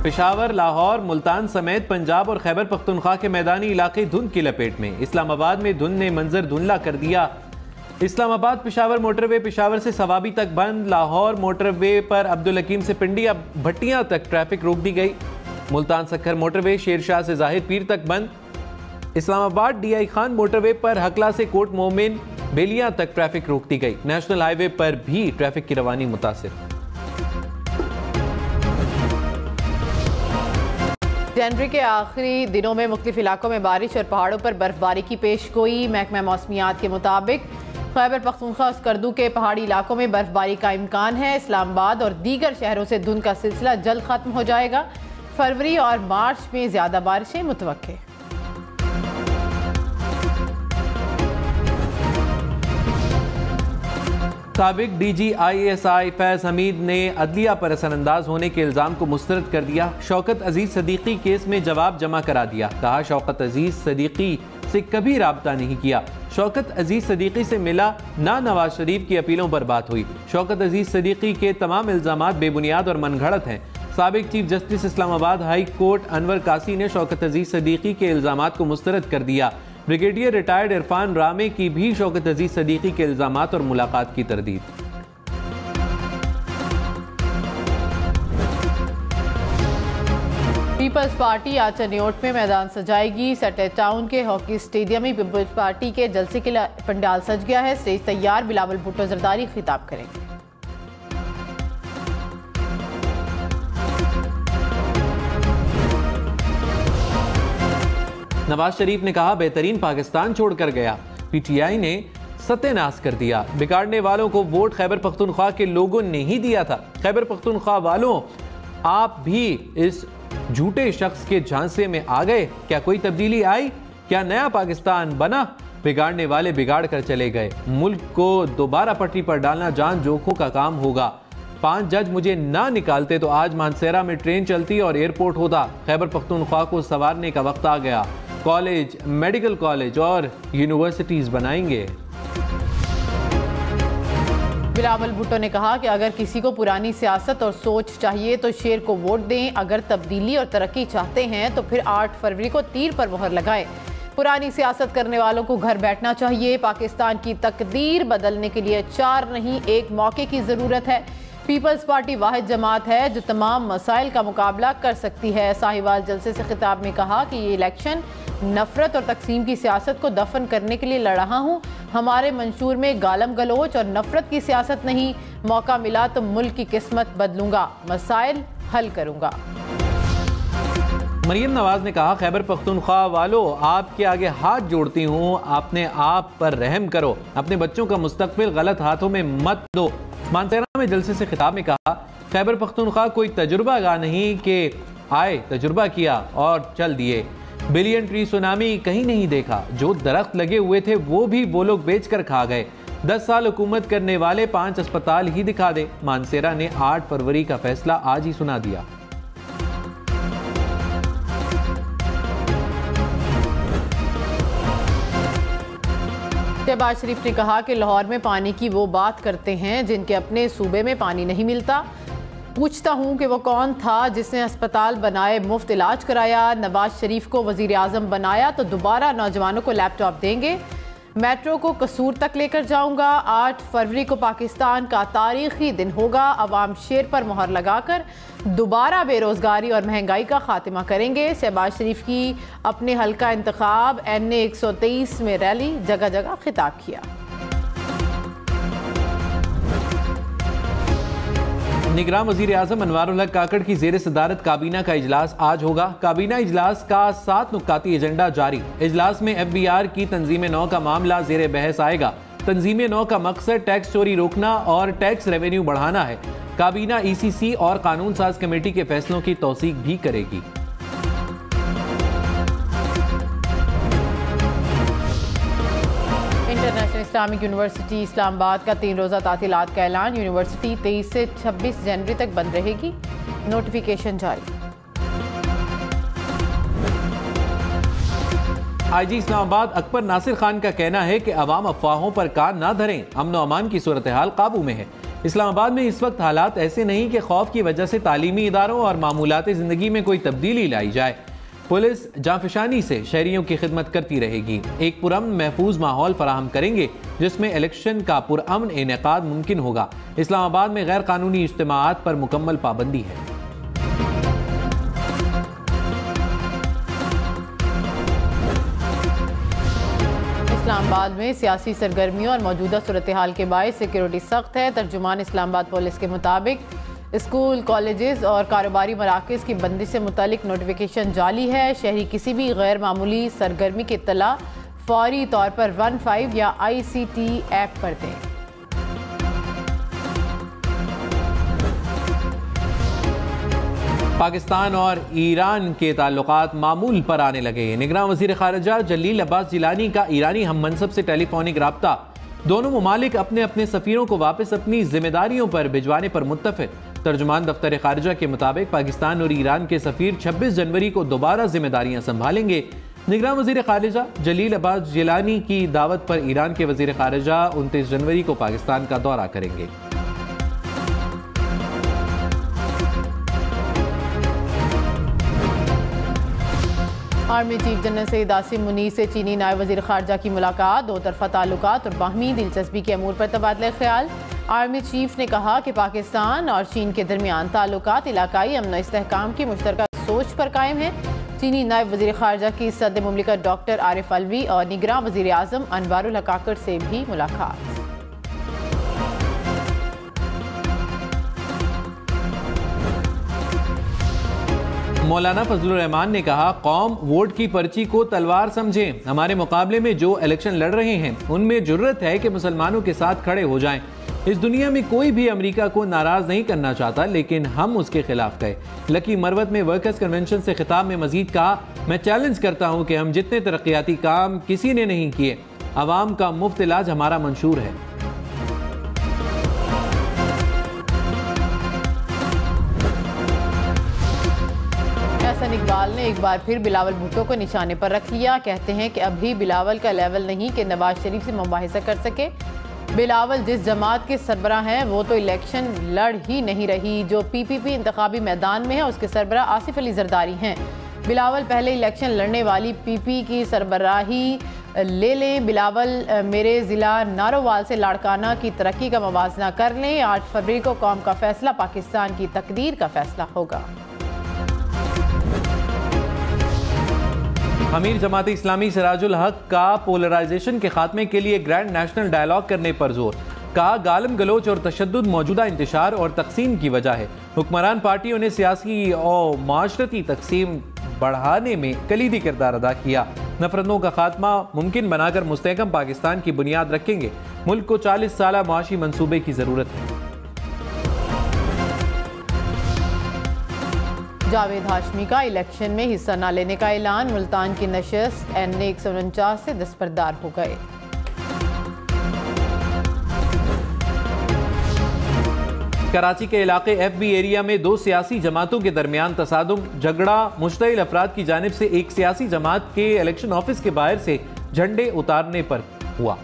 पेशावर, लाहौर, मुल्तान समेत पंजाब और खैबर पख्तूनख्वा के मैदानी इलाके धुंध की लपेट में। इस्लामाबाद में धुंध ने मंजर धुंधला कर दिया। इस्लामाबाद पेशावर मोटरवे पेशावर से सवाबी तक बंद। लाहौर मोटरवे पर अब्दुल हकीम से पिंडिया भट्टियां तक ट्रैफिक रोक दी गई। मुल्तान सक्खर मोटरवे शेरशाह से जाहिर पीर तक बंद। इस्लामाबाद डीआई खान मोटरवे पर हकला से कोट मोमिन बेलियां तक ट्रैफिक रोक दी गई। नेशनल हाईवे पर भी ट्रैफिक की रवानी मुतासिर। जनवरी के आखिरी दिनों में मुख्तलिफ इलाकों में बारिश और पहाड़ों पर बर्फबारी की पेशगोई। महकमा मौसमियात के मुताबिक खैबर पख्तूनख्वा और स्कर्दू के पहाड़ी इलाकों में बर्फबारी का इम्कान है। इस्लामाबाद और दीगर शहरों से धुंध का सिलसिला जल्द खत्म हो जाएगा। फरवरी और मार्च में ज्यादा बारिशें मुतवक्के। साबिक DGISI फैज हमीद ने अदलिया पर असरअंदाज होने के इल्ज़ाम को मुस्तरद कर दिया। शौकत अजीज सदीकी केस में जवाब जमा करा दिया। कहा शौकत अजीज सदीकी से कभी राब्ता नहीं किया। शौकत अजीज सदीकी से मिला ना नवाज शरीफ की अपीलों पर बात हुई। शौकत अजीज सदीकी के तमाम इल्ज़ामात बेबुनियाद और मनगढ़ंत हैं। साबिक chief justice Islamabad high court Anwar कासी ने शौकत अजीज सदीकी के इल्ज़ामात को मुस्तरद कर दिया। ब्रिगेडियर रिटायर्ड इरफान रामे की भी शौकत अजीज सदीकी के इल्ज़ामात और मुलाकात की तरदीद। पीपल्स पार्टी आज चनियोट में मैदान सजाएगी। सटे टाउन के हॉकी स्टेडियम में पीपल्स पार्टी के जलसे के लिए पंडाल सज गया है। स्टेज तैयार। बिलावल भुट्टो जरदारी खिताब करेंगे। नवाज शरीफ ने कहा बेहतरीन पाकिस्तान छोड़कर गया। PTI ने सत्यानाश कर दिया। बिगाड़ने वालों को वोट खैबर पख्तूनख्वा के लोगों ने ही दिया था। खैबर पख्तूनख्वा वालों, आप भी इस झूठे शख्स के झांसे में आ गए। क्या कोई तब्दीली आई? क्या नया पाकिस्तान बना? बिगाड़ने वाले बिगाड़ कर चले गए। मुल्क को दोबारा पटरी पर डालना जान जोखों का काम होगा। 5 जज मुझे ना निकालते तो आज मानसेरा में ट्रेन चलती और एयरपोर्ट होता। खैबर पख्तूनख्वा को संवारने का वक्त आ गया। कॉलेज, मेडिकल कॉलेज और यूनिवर्सिटीज बनाएंगे। बिलावल भुट्टो ने कहा कि अगर किसी को पुरानी सियासत और सोच चाहिए तो शेर को वोट दें। अगर तब्दीली और तरक्की चाहते हैं तो फिर 8 फरवरी को तीर पर मोहर लगाएं। पुरानी सियासत करने वालों को घर बैठना चाहिए। पाकिस्तान की तकदीर बदलने के लिए 4 नहीं 1 मौके की जरूरत है। पीपल्स पार्टी वाहिद जमात है जो तमाम मसाइल का मुकाबला कर सकती है। साहिवाल जलसे से खिताब में कहा कि ये इलेक्शन नफरत और तकसीम की सियासत को दफन करने के लिए लड़ रहा हूँ। हमारे मंशूर में गालम गलोच और नफरत की सियासत नहीं। मौका मिला तो मुल्क की किस्मत बदलूंगा, मसाइल हल करूंगा। मरियम नवाज ने कहा खैबर पख्तूनख्वा वालों, आपके आगे हाथ जोड़ती हूँ, अपने आप पर रहम करो। अपने बच्चों का मुस्तकबिल गलत हाथों में मत दो। मानसेरा में जलसे से खिताब में कहा खैबर पख्तूनख्वा कोई तजुर्बा गाह नहीं कि आए तजुर्बा किया और चल दिए। बिलियन ट्री सुनामी कहीं नहीं देखा। जो दरख्त लगे हुए थे वो भी वो लोग बेच कर खा गए। 10 साल हुकूमत करने वाले 5 अस्पताल ही दिखा दे। मानसेरा ने 8 फरवरी का फैसला आज ही सुना दिया। शहबाज शरीफ ने कहा कि लाहौर में पानी की वो बात करते हैं जिनके अपने सूबे में पानी नहीं मिलता। पूछता हूँ कि वो कौन था जिसने अस्पताल बनाए, मुफ्त इलाज कराया। नवाज शरीफ को वजीर आजम बनाया तो दोबारा नौजवानों को लैपटॉप देंगे। मेट्रो को कसूर तक लेकर जाऊंगा। 8 फरवरी को पाकिस्तान का तारीखी दिन होगा। अवाम शेर पर मोहर लगाकर दोबारा बेरोजगारी और महंगाई का खात्मा करेंगे। शहबाज शरीफ की अपने हल्का इंतखाब NA 123 में रैली, जगह जगह खिताब किया। निगरान वजीर आजम अनवारुल हक काकड़ की जेर सदारत काबीना का इजलास आज होगा। काबीना इजलास का 7 नुक्ताती एजेंडा जारी। इजलास में FBR की तंजीम 9 का मामला जेर बहस आएगा। तंजीम 9 का मकसद टैक्स चोरी रोकना और टैक्स रेवेन्यू बढ़ाना है। काबीना ECC और कानून साज कमेटी के फैसलों की तौसीक भी करेगी। इंटरनेशनल इस्लामिक यूनिवर्सिटी इस्लामाबाद का 3 रोज़ा तातीलात का ऐलान। यूनिवर्सिटी 23 से 26 जनवरी तक बंद रहेगी। नोटिफिकेशन जारी। IG इस्लामाबाद अकबर नासिर खान का कहना है कि अवाम अफवाहों पर कान ना धरें। अमन व अमान की सूरत हाल काबू में है। इस्लामाबाद में इस वक्त हालात ऐसे नहीं कि खौफ की वजह से तालीमी इदारों और मामूलाती ज़िंदगी में कोई तब्दीली लाई जाए। पुलिस जांफशानी से शहरियों की खिदमत करती रहेगी। एक पुरअमन महफूज माहौल फराहम करेंगे जिसमें इलेक्शन का पुरअमन इनेकाद मुमकिन होगा। इस्लामाबाद में गैर कानूनी इज्तिमाआत पर मुकम्मल पाबंदी है। इस्लामाबाद में सियासी सरगर्मियों और मौजूदा सूरत हाल के बायस सिक्योरिटी सख्त है। तर्जुमान इस्लामाबाद पुलिस के मुताबिक स्कूल, कॉलेजेस और कारोबारी मराकज़ की बंदिश से मुतालिक नोटिफिकेशन जाली है। शहरी किसी भी गैर मामूली सरगर्मी की इत्तला फौरी तौर पर 15 या ICT ऐप पर दें। पाकिस्तान और ईरान के ताल्लुकात मामूल पर आने लगे। निगरान वज़ीर ख़ारिजा जलील अब्बास जिलानी का ईरानी हम मनसब से टेलीफोनिक राब्ता। दोनों ममालिक अपने अपने सफ़ीरों को वापस अपनी जिम्मेदारियों पर भिजवाने पर मुत्तफ़िक। तर्जुमान दफ्तर ख़ारिजा के मुताबिक पाकिस्तान और ईरान के सफ़ीर 26 जनवरी को दोबारा जिम्मेदारियां संभालेंगे। निगरान वज़ीर ख़ारिजा जलील अब्बास जिलानी की दावत पर ईरान के वज़ीर ख़ारिजा 29 जनवरी को पाकिस्तान का दौरा करेंगे। Army chief general Syed Asim Munir से चीनी नायब वज़ीर ख़ारिजा की मुलाकात। दो तरफ़ा ताल्लुकात और बाहमी दिलचस्पी के अमूर पर तबादला ख्याल। आर्मी चीफ ने कहा कि पाकिस्तान और चीन के दरमियान ताल्लुकात इलाकाई अमन और इस्तेहकाम की मुश्तरका सोच पर कायम है। चीनी नायब वज़ीर ख़ारिजा की सदर मुमलिकत डॉक्टर आरिफ अलवी और निगरान वज़ीर आज़म अनवारुल हक काकड़ से भी मुलाकात। मौलाना फजलुर रहमान ने कहा, कौम वोट की पर्ची को तलवार समझे। हमारे मुकाबले में जो इलेक्शन लड़ रहे हैं उनमें जुर्रत है कि मुसलमानों के साथ खड़े हो जाएं। इस दुनिया में कोई भी अमेरिका को नाराज नहीं करना चाहता, लेकिन हम उसके खिलाफ गए। लकी मरवत में वर्कर्स कन्वेंशन से खिताब में मजीद कहा, मैं चैलेंज करता हूं कि हम जितने तरक्याती काम किसी ने नहीं किए, अवाम का मुफ्त इलाज हमारा मंशूर है। हसन इकबाल ने एक बार फिर बिलावल भुट्टो को निशाने पर रख लिया। कहते हैं कि अभी बिलावल का लेवल नहीं कि नवाज शरीफ से मुबाहिसा कर सके। बिलावल जिस जमात के सरबराह हैं वो तो इलेक्शन लड़ ही नहीं रही। जो PPP इंतखाबी मैदान में है उसके सरबराह आसिफ अली जरदारी हैं। बिलावल पहले इलेक्शन लड़ने वाली PP की सरबराही ले लें। बिलावल मेरे ज़िला नारोवाल से लाड़काना की तरक्की का मवाजना कर लें। 8 फरवरी को कौम का फैसला पाकिस्तान की तकदीर का फैसला होगा। अमीर जमात इस्लामी सिराजुल हक का पोलराइजेशन के खात्मे के लिए ग्रैंड नेशनल डायलॉग करने पर जोर। कहा, गालम गलोच और तशद्दुद मौजूदा इंतशार और तकसीम की वजह है। हुक्मरान पार्टियों ने सियासी और माशरती तकसीम बढ़ाने में कलीदी किरदार अदा किया। नफरतों का खात्मा मुमकिन बनाकर मुस्तहकम पाकिस्तान की बुनियाद रखेंगे। मुल्क को 40 साला माशी मंसूबे की जरूरत है। जावेद हाशमी का इलेक्शन में हिस्सा न लेने का ऐलान। मुल्तान की नशस्त NA 149 से दस्तबरदार हो गए। कराची के इलाके FB एरिया में 2 सियासी जमातों के दरमियान तसादुम झगड़ा। मुश्तइल अफराद की जानिब से एक सियासी जमात के इलेक्शन ऑफिस के बाहर से झंडे उतारने पर हुआ।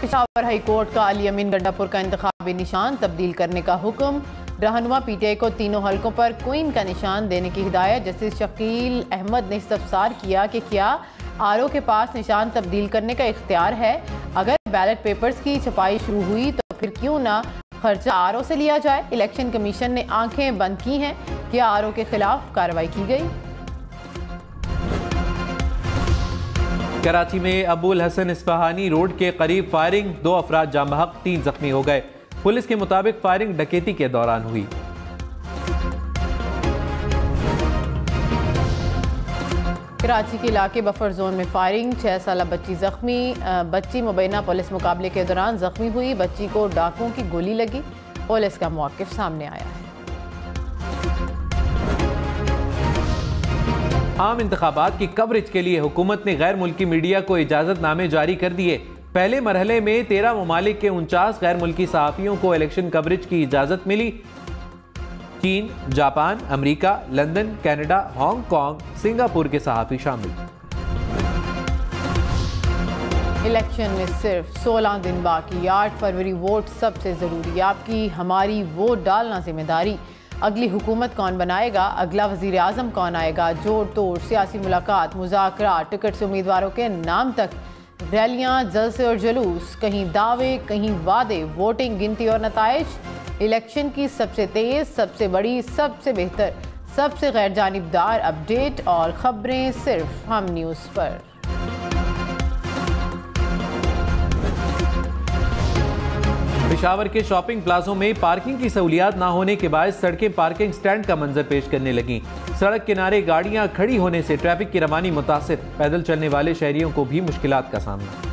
पेशावर हाई कोर्ट का अली अमीन गंडापुर का इंतखाबी निशान तब्दील करने का हुक्म। रहनुमा PTI को तीनों हलकों पर क्वीन का निशान देने की हिदायत। जस्टिस शकील अहमद ने इस्तफसार किया कि क्या RO के पास निशान तब्दील करने का इख्तियार है। अगर बैलेट पेपर्स की छपाई शुरू हुई तो फिर क्यों ना खर्चा RO से लिया जाए। इलेक्शन कमीशन ने आंखें बंद की हैं। क्या RO के खिलाफ कार्रवाई की गई। कराची में अबुल हसन इस्फहानी रोड के करीब फायरिंग। 2 अफराद जाम बहक, 3 जख्मी हो गए। पुलिस के मुताबिक फायरिंग डकैती के दौरान हुई। कराची के इलाके बफर जोन में फायरिंग। 6 साला बच्ची जख्मी। बच्ची मुबैना पुलिस मुकाबले के दौरान जख्मी हुई। बच्ची को डाकुओं की गोली लगी। पुलिस का मौक़िफ़ सामने आया है। आम इंतखाबात की कवरेज के लिए हुकूमत ने गैर मुल्की मीडिया को इजाजतनामे जारी कर दिए। पहले मरहले में 13 ममालिक के 49 गैर मुल्की सहाफ़ियों को इलेक्शन कवरेज की इजाज़त मिली। चीन, Japan, America, London, Canada, Hong Kong, Singapore के सहाफ़ी शामिल। इलेक्शन में सिर्फ 16 दिन बाकी, 8 फरवरी वोट सबसे ज़रूरी, आपकी हमारी वोट डालना जिम्मेदारी। अगली हुकूमत कौन बनाएगा, अगला वज़ीर आज़म कौन आएगा, जोड़ तोड़ सियासी मुलाकात, मुज़ाकरात, टिकट से उम्मीदवारों के नाम तक, रैलियाँ, जलसे और जुलूस, कहीं दावे कहीं वादे, वोटिंग, गिनती और नताइज। इलेक्शन की सबसे तेज़, सबसे बड़ी, सबसे बेहतर, सबसे गैर जानिबदार अपडेट और ख़बरें सिर्फ हम न्यूज़ पर। पेशावर के शॉपिंग प्लाजों में पार्किंग की सहूलियात ना होने के बाद सड़कें पार्किंग स्टैंड का मंजर पेश करने लगीं। सड़क किनारे गाड़ियां खड़ी होने से ट्रैफिक की रवानी मुतासिर, पैदल चलने वाले शहरियों को भी मुश्किलात का सामना।